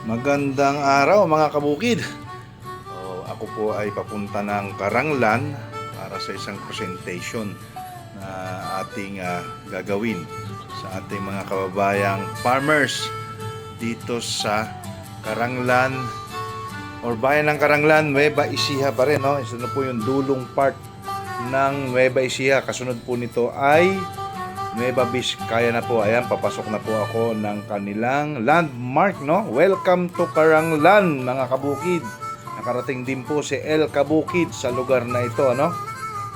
Magandang araw mga kabukid. Ako po ay papunta ng Karanglan para sa isang presentation na ating gagawin sa ating mga kababayang farmers dito sa Karanglan or bayan ng Karanglan, Nueva Ecija pa rin, no? Isa na po yung dulong part ng Nueva Ecija. Kasunod po nito ay Nueva Vizcaya na po. Ayan, papasok na po ako ng kanilang landmark, no? Welcome to Karanglan, mga kabukid. Nakarating din po si El Kabukid sa lugar na ito, no?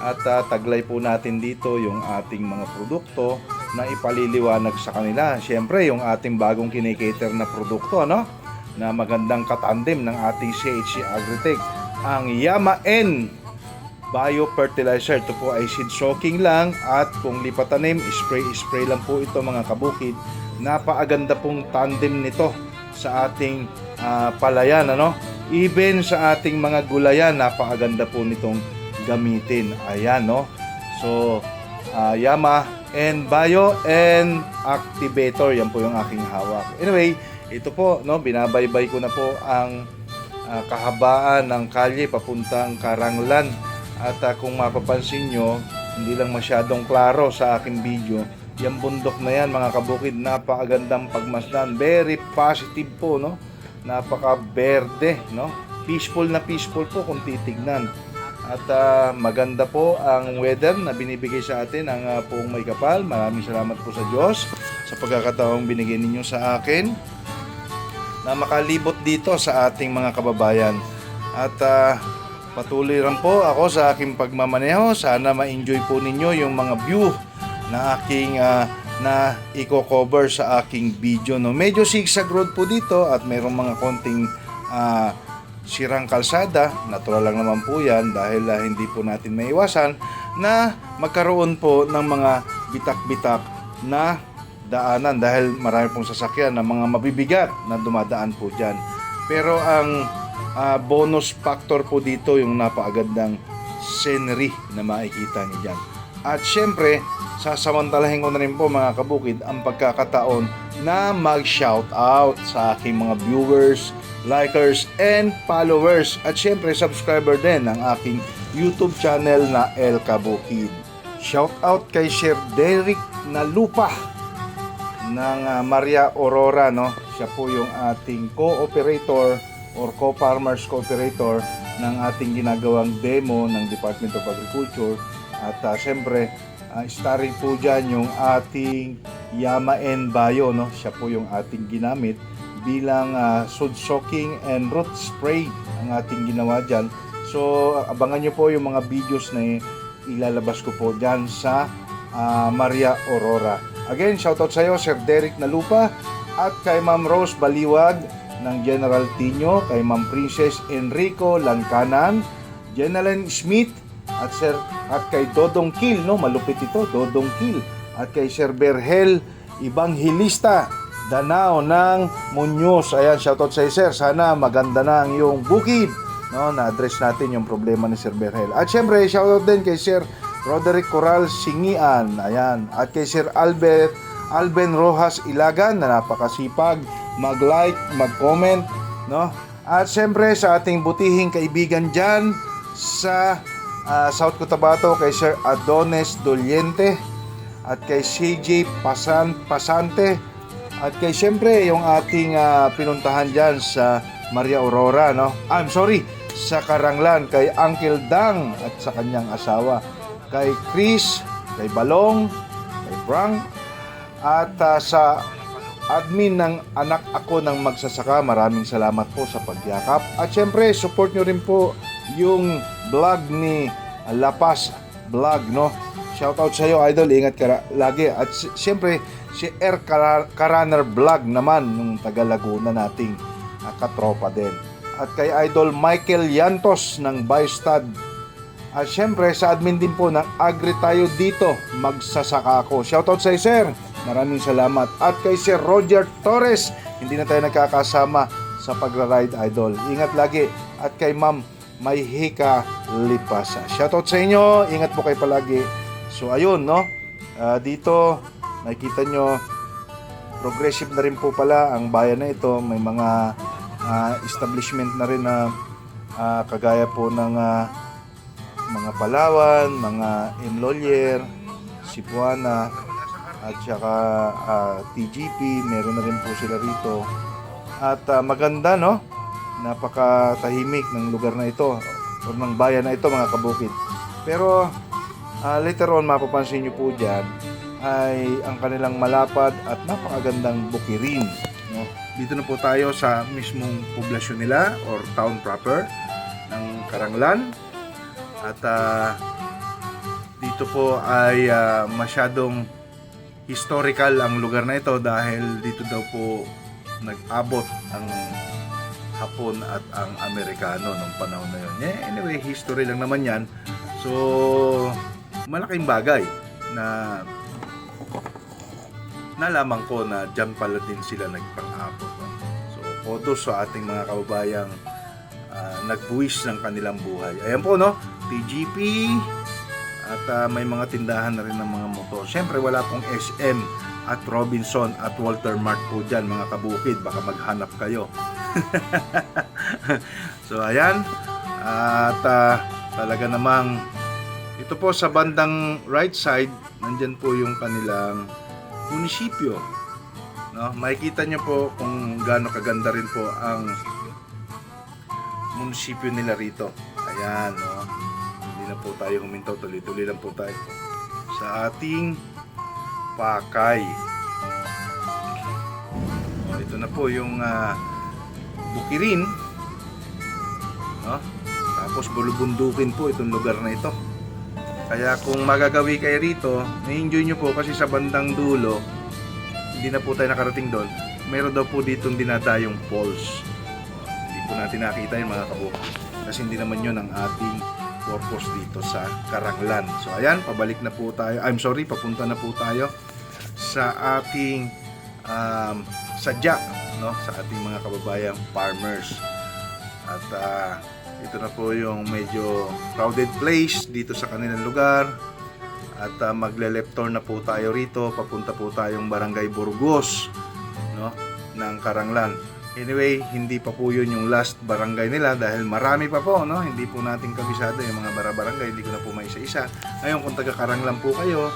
At taglay po natin dito yung ating mga produkto na ipaliliwanag sa kanila. Siyempre, yung ating bagong kinikater na produkto, no? Na magandang katandem ng ating CHC Agritech, ang Yama N Biofertilizer. Ito po ay seed soaking lang at kung lipatanim, spray lang po ito mga kabukid. Napakaganda pong tandem nito sa ating palayan, ano? Even sa ating mga gulayan, napakaganda po nitong gamitin. Ayan, no? So, Yama and Bio and Activator, yan po yung aking hawak. Anyway, ito po, no, binabaybay ko na po ang kahabaan ng kalye papuntang Karanglan. At kung mapapansin nyo, hindi lang masyadong klaro sa aking video, yung bundok na yan mga kabukid, napakagandang pagmasdan, very positive po, no? Napaka-berde, no? Peaceful na peaceful po kung titignan. At maganda po ang weather na binibigay sa atin ang Poong May Kapal. Maraming salamat po sa Diyos sa pagkakataong binigay ninyo sa akin na makalibot dito sa ating mga kababayan. At patuloy rin po ako sa aking pagmamaneho. Sana ma-enjoy po ninyo yung mga view na aking na i-cover sa aking video, no? Medyo zigzag road po dito at mayroong mga konting sirang kalsada. Natural lang naman po yan dahil hindi po natin maiwasan na magkaroon po ng mga bitak-bitak na daanan dahil marami pong sasakyan na mga mabibigat na dumadaan po dyan. Pero ang bonus factor po dito yung napakagandang scenery na makikita niyo dyan. At syempre, sasamantalahin ko na rin po mga kabukid ang pagkakataon na mag-shout out sa aking mga viewers, likers, and followers. At syempre, subscriber din ng aking YouTube channel na El Kabukid. Shout out kay Sir Derek Nalupa ng Maria Aurora, no? Siya po yung ating co-operator or co-farmers cooperator ng ating ginagawang demo ng Department of Agriculture. At syempre, starring po dyan yung ating Yama N Bio, no? Siya po yung ating ginamit bilang seed soaking and root spray ang ating ginawa dyan. So, abangan nyo po yung mga videos na ilalabas ko po dyan sa Maria Aurora. Again, shoutout sa iyo, Sir Derek Nalupa, at kay Ma'am Rose Baliwag ng General Tino, kay Ma'am Princess Enrico Lancanan, Jenaline Smith, at kay Dodong Kil, no? Malupit ito, Dodong Kil, at kay Sir Berhel Evangelista Danao ng Muñoz. Ayan, shoutout sa iyo, Sir. Sana maganda na ang iyong bukid, no? Na-address natin yung problema ni Sir Berhel. At syempre, shoutout din kay Sir Roderick Coral Singian, ayan, at kay Sir Alben Rojas Ilagan na napakasipag mag-like, mag-comment, no? At siyempre sa ating butihing kaibigan dyan sa South Cotabato, kay Sir Adonis Doliente, at kay CJ Pasante, at kay siyempre yung ating pinuntahan dyan sa Maria Aurora, no? Sa Karanglan, kay Uncle Dang at sa kanyang asawa, kay Chris, kay Balong, kay Frank, at sa admin ng anak ako ng magsasaka, maraming salamat po sa pagyakap. At syempre, support nyo rin po yung vlog ni La Paz Vlog, no? Shoutout sa iyo, idol. Ingat ka lagi. At syempre, si Air Karaner Vlog naman, yung taga Laguna nating katropa din. At kay idol Michael Yantos ng Bystad. At syempre, sa admin din po ng Agri Tayo Dito, magsasaka ako. Shoutout sa iyo, sir. Maraming salamat. At kay Sir Roger Torres, hindi na tayo nagkakasama sa pagra-ride, idol. Ingat lagi. At kay Ma'am Mayhika Lipasa. Shoutout sa inyo. Ingat po kayo palagi. So, ayun, no? Dito, nakikita nyo, progressive na rin po pala ang bayan na ito. May mga establishment na rin na kagaya po ng mga Palawan, mga Enlolier, Cebuana, at saka TGP, meron na rin po sila rito. At maganda, no? Napakatahimik ng lugar na ito o ng bayan na ito, mga kabukid. Pero later on, mapapansin nyo po dyan ay ang kanilang malapad at napakagandang bukirin, no? Dito na po tayo sa mismong poblasyon nila or town proper ng Caranglan. At dito po ay masyadong historical ang lugar na ito dahil dito daw po nag-abot ang Hapon at ang Amerikano nung panahon na yun. Anyway, history lang naman yan. So, malaking bagay na nalaman ko na dyan pala din sila nagpang-abot. So, kudos sa ating mga kababayang nagbuwis ng kanilang buhay. Ayan po, no? TGP at may mga tindahan na rin ng mga motor. Siyempre, wala pong SM at Robinson at Walter Mart po dyan, mga kabukid. Baka maghanap kayo. So, ayan. At talaga namang ito po sa bandang right side, nandyan po yung kanilang munisipyo. No? Makikita nyo po kung gaano kaganda rin po ang munisipyo nila rito. Ayan, no? Hindi na po tayo huminto, tuloy-tuloy lang po tayo sa ating Pakay. O, ito na po yung bukirin, no? Tapos bulubundukin po itong lugar na ito. Kaya kung magagawi kayo rito, na-enjoy nyo po kasi sa bandang dulo, hindi na po tayo nakarating doon. Meron daw po ditong dinadayong falls. Hindi po natin nakita yung mga kabukid. Kasi hindi naman yun ang ating purpose dito sa Caranglan. So ayan, pabalik na po tayo. Papunta na po tayo sa ating sadya, no? Sa ating mga kababayang farmers. At ito na po yung medyo crowded place dito sa kanilang lugar. At magle-left turn na po tayo rito. Papunta po tayong Barangay Burgos, no, ng Caranglan. Anyway, hindi pa po yun yung last barangay nila dahil marami pa po, no? Hindi po natin kabisado yung mga barangay, hindi ko na po maisa-isa. Ngayon, kung taga Caranglan po kayo,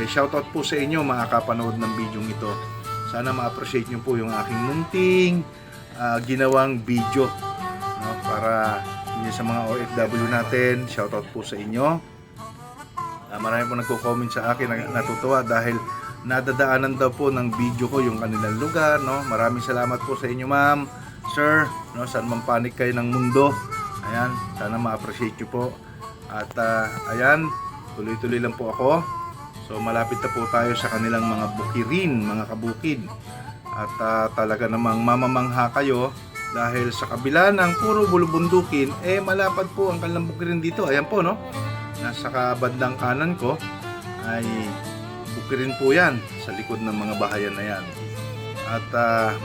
shoutout po sa inyo mga kapanood ng video ito. Sana ma-appreciate nyo po yung aking munting ginawang video, no? Para sa mga OFW natin, shoutout po sa inyo. Marami po nagko-comment sa akin na natutuwa dahil nadadaanan daw po ng video ko yung kanilang lugar, no? Maraming salamat po sa inyo, ma'am, sir, no? Saan man panig kayo ng mundo. Ayan, sana ma-appreciate nyo po. At ayan, tuloy-tuloy lang po ako. So malapit na po tayo sa kanilang mga bukirin, mga kabukid. At talaga namang mamamangha kayo dahil sa kabila ng puro bulubundukin, malapad po ang kanilang bukirin dito. Ayan po, no? Nasa kabandang kanan ko ay bukirin po yan sa likod ng mga bahayan na yan. At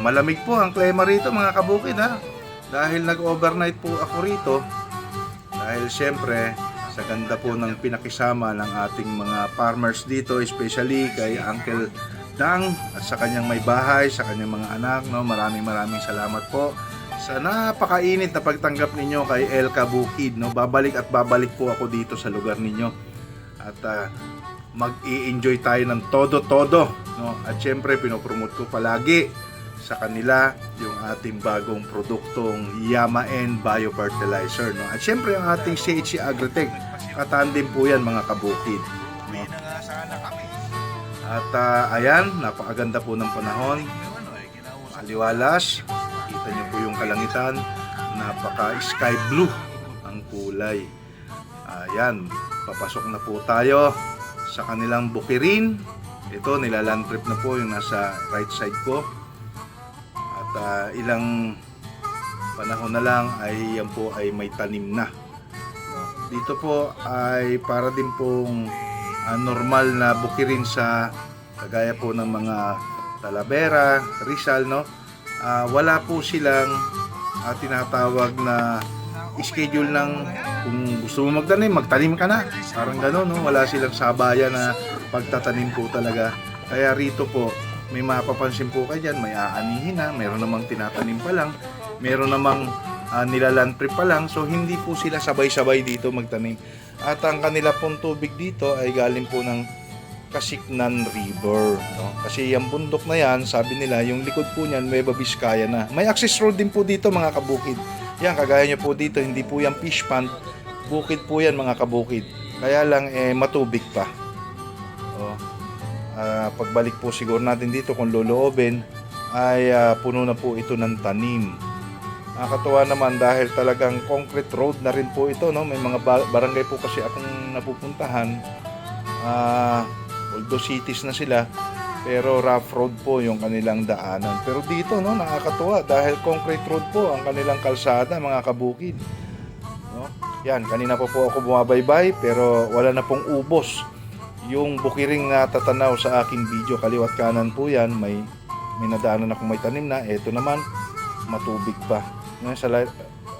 malamig po ang klima rito, mga kabukid, ha? Dahil nag-overnight po ako rito. Dahil siyempre sa ganda po ng pinakisama ng ating mga farmers dito, especially kay Uncle Dang at sa kanyang may bahay, sa kanyang mga anak, no? Maraming salamat po sa napakainit na pagtanggap ninyo kay El Kabukid, no? Babalik at babalik po ako dito sa lugar ninyo. At mag-i-enjoy tayo ng todo-todo, no? At syempre pinopromote ko palagi sa kanila yung ating bagong produktong Yamaen Biofertilizer, no? At syempre ang ating CHC Agritech, katandem po yan, mga kabukid, no? At ayan, napakaganda po ng panahon, aliwalas, kita niyo po yung kalangitan, napaka sky blue ang kulay. Ayan, papasok na po tayo sa kanilang bukirin. Ito, nilaland trip na po yung nasa right side ko. At ilang panahon na lang ay yan po ay may tanim na. Dito po ay para din pong normal na bukirin sa kagaya po ng mga Talavera, Rizal, no? Wala po silang tinatawag na schedule ng kung gusto mo magtanim ka na. Parang gano'n, no? Wala silang sabayan na pagtatanim po talaga. Kaya rito po, may mapapansin po kayo dyan, may aanihin na, mayroon namang tinatanim pa lang. meron namang nilaland trip pa lang, so hindi po sila sabay-sabay dito magtanim. At ang kanila pong tubig dito ay galing po ng Kasiknan River, no? Kasi yung bundok na yan, sabi nila, yung likod po niyan, Nueva Vizcaya na. May access road din po dito mga kabukid. Yan, kagaya nyo po dito, hindi po yan fish pond, bukid po yan mga kabukid. Kaya lang, matubig pa. Oh. Pagbalik po siguro natin dito, kung loloobin, ay puno na po ito ng tanim. Nakakatuwa naman dahil talagang concrete road na rin po ito, no? May mga barangay po kasi akong napupuntahan. Although cities na sila, pero rough road po yung kanilang daanan. Pero dito, no, nakakatuwa dahil concrete road po ang kanilang kalsada, mga kabukid. No? Yan, kanina po ako bumabaybay pero wala na pong ubos. Yung bukiring na tatanaw sa aking video, kaliwat kanan po yan, may nadaanan akong may tanim na. Ito naman, matubig pa. Yan, sa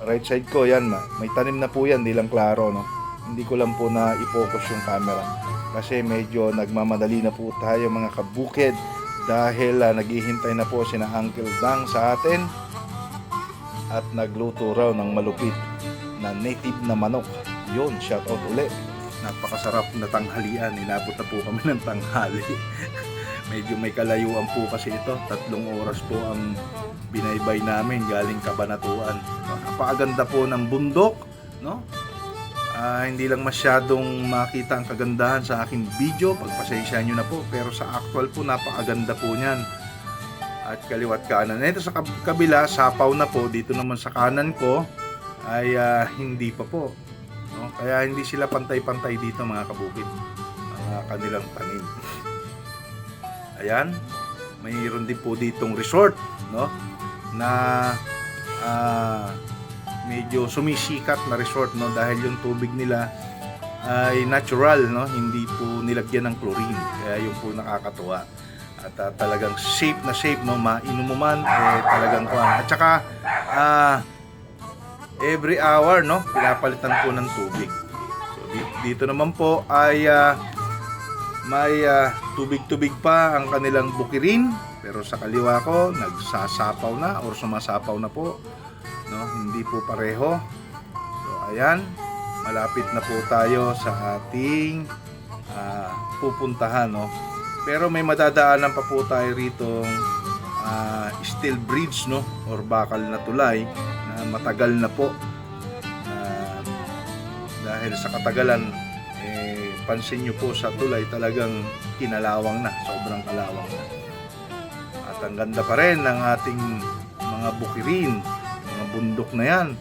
right side ko, yan, may tanim na po yan, di lang klaro, no? Hindi ko lang po na i-focus yung camera. Kasi medyo nagmamadali na po tayo mga kabukid dahil naghihintay na po sina Uncle Dang sa atin at nagluto raw ng malupit na native na manok. Yun, shout out uli. Napakasarap na tanghalian. Inabot na po kami ng tanghali. Medyo may kalayuan po kasi ito. 3 oras po ang binaybay namin galing Cabanatuan. Napakaganda po ng bundok, no? Hindi lang masyadong makita ang kagandahan sa aking video, pagpasensya nyo na po, pero sa actual po napakaganda po niyan. At kaliwat kanan, ito sa kabila, sapaw na po. Dito naman sa kanan ko ay hindi pa po, no? Kaya hindi sila pantay-pantay dito mga kabukid, ang kanilang tanim. Ayan, mayroon din po ditong resort, no, na medyo sumisikat na resort, no, dahil yung tubig nila ay natural, no, hindi po nilagyan ng chlorine, kaya yung po nakakatuwa. At talagang safe na safe, no, mainom mo man talagang kuwan. At saka every hour, no, pinapalitan po ng tubig. So dito naman po ay may tubig-tubig pa ang kanilang bukirin, pero sa kaliwa ko nagsasapaw na or sumasapaw na po, no, hindi po pareho. So ayan, malapit na po tayo sa ating pupuntahan, no. Pero may madadaanan pa po tayo rito steel bridge, no, or bakal na tulay na matagal na po, dahil sa katagalan pansin nyo po sa tulay talagang kinalawang na, sobrang kalawang na. At ang ganda pa rin ng ating mga bukirin, mga bundok na yan,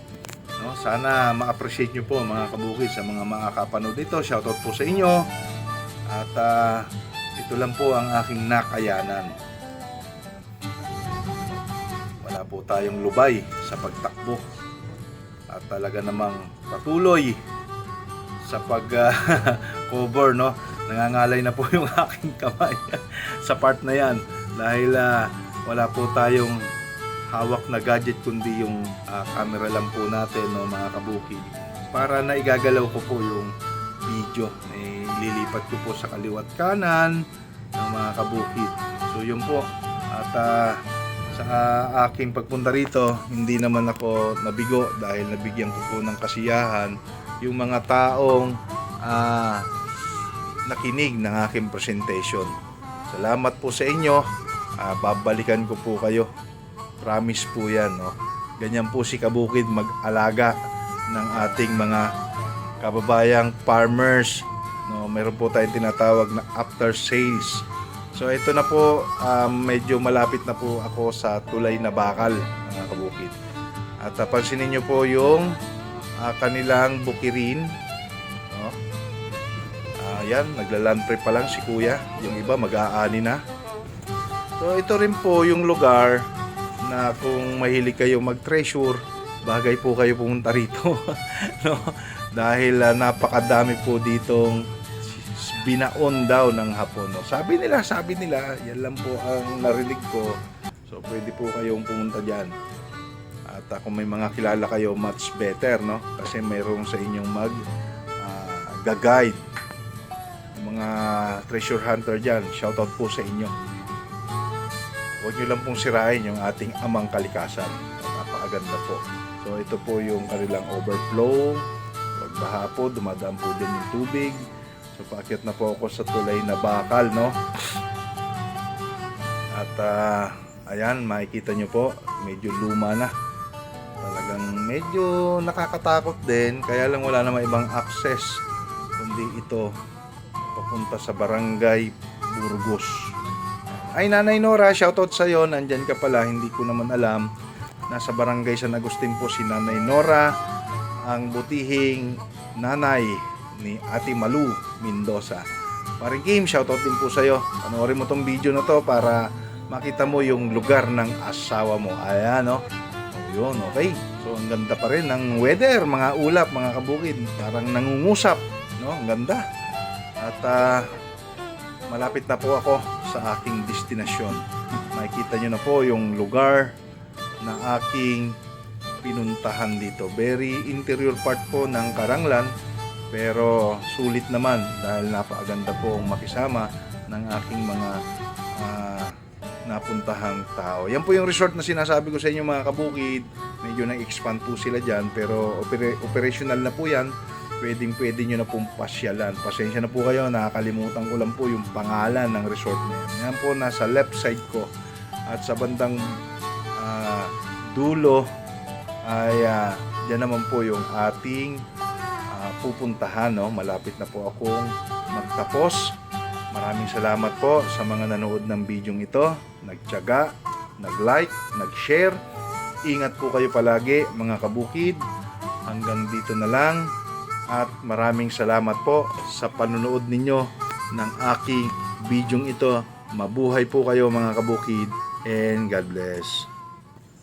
no? Sana ma-appreciate nyo po mga kabukid, sa mga makakapanood dito. Shoutout po sa inyo. At ito lang po ang aking nakayanan. Wala po tayong lubay sa pagtakbo. At talaga namang patuloy sa pag-cover, no? Nangangalay na po yung aking kamay sa part na yan dahil wala po tayong hawak na gadget kundi yung camera lang po natin, no, mga kabukid, para na igagalaw ko po yung video. Lilipat ko po sa kaliwat kanan ng mga kabukid. So yun po. At sa aking pagpunta rito, hindi naman ako nabigo dahil nabigyan ko po ng kasiyahan yung mga taong nakinig ng aking presentation. Salamat po sa inyo. Babalikan ko po kayo. Promise po yan, no? Ganyan po si Kabukid mag-alaga ng ating mga kababayang farmers, no? Meron po tayong tinatawag na after sales. So ito na po, medyo malapit na po ako sa tulay na bakal, mga Kabukid. At pansinin nyo po yung kanilang bukirin, no? Yan, naglaland trip pa lang si kuya, yung iba mag-aani na. So ito rin po yung lugar na kung mahilig kayo mag-treasure, bagay po kayo pumunta rito. No? Dahil napakadami po ditong binaon daw ng hapon, no? Sabi nila, yan lang po ang narinig ko. So pwede po kayong pumunta dyan. At kung may mga kilala kayo, much better, no? Kasi mayroong sa inyong mag-guide. Mga treasure hunter dyan, shoutout po sa inyo. Huwag nyo lang pong sirain yung ating amang kalikasan. napakaganda po. So ito po yung kanilang overflow. Pagbaha po, dumadaan po din yung tubig. So paakyat na po ako sa tulay na bakal, no? At ayan, makikita nyo po, medyo luma na. Talagang medyo nakakatakot din, kaya lang wala namang ibang access kundi ito papunta sa Barangay Burgos. Ay, Nanay Nora, shoutout sa iyo, nandyan ka pala, hindi ko naman alam. Nasa Barangay San Agustin po si Nanay Nora, ang butihing nanay ni Ate Malu Mendoza. Paring Kim, shoutout din po sa iyo. Panoorin mo tong video na to para makita mo yung lugar ng asawa mo. Ayan, no? Yun, okay. So, ang ganda pa rin ng weather, mga ulap, mga kabukid. Parang nangungusap, no? Ang ganda. At malapit na po ako sa aking destinasyon. Makikita nyo na po yung lugar na aking pinuntahan dito. Very interior part po ng Caranglan, pero sulit naman dahil napakaganda po ang makisama ng aking mga napuntahang tao. Yan po yung resort na sinasabi ko sa inyo, mga kabukid. Medyo nag-expand po sila dyan, pero operational na po yan. Pwede nyo na pong pasyalan. Pasensya na po kayo, nakakalimutan ko lang po yung pangalan ng resort na yan. Yan po nasa left side ko. At sa bandang dulo ay dyan naman po yung ating pupuntahan, no? Malapit na po akong magtapos. Maraming salamat po sa mga nanood ng bidyong ito, nagtiyaga, nag-like, nag-share. Ingat po kayo palagi, mga kabukid. Hanggang dito na lang. At maraming salamat po sa panonood ninyo ng aking bidyong ito. Mabuhay po kayo, mga kabukid, and God bless.